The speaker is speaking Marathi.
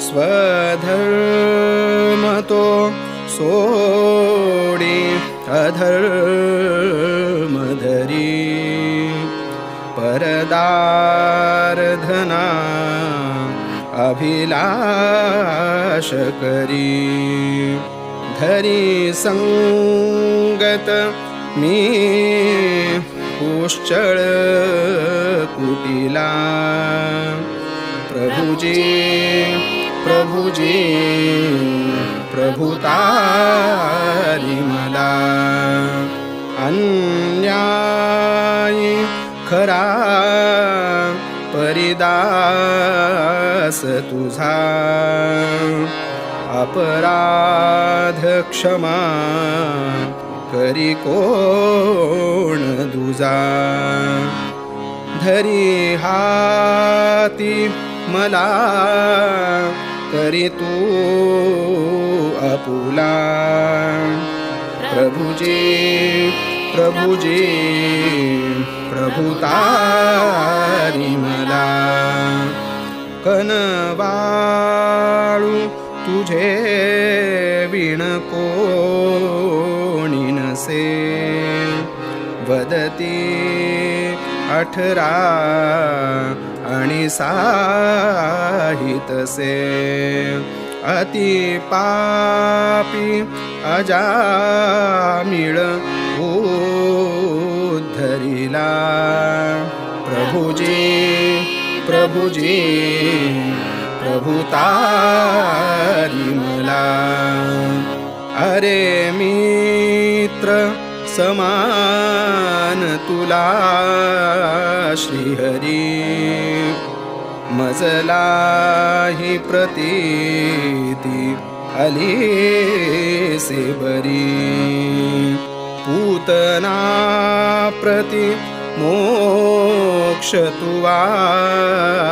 स्वधर्म तो सोडी अधर्म धरी परदारधना अभिलाष करी धरी संगत मी पुष्कळ कुटिला प्रभुजी प्रभुजी प्रभुतारी मला अन्यायी खरा परिदास तुझा अपराध क्षमा करी कोण दुजा धरी हाती मला करी तू आपुला प्रभुजी प्रभुजी प्रभुतारी मला कनवाळू तुझे विण कोणी नसे वदती 18 आणि साहितसे अति पापी अजामिळ उद्धरिला प्रभुजी प्रभुजी प्रभुतारी मला अरे मित्र समान तुला श्रीहरी मजला ही प्रतीती आली से बरी पूतना प्रति मोक्ष तुवा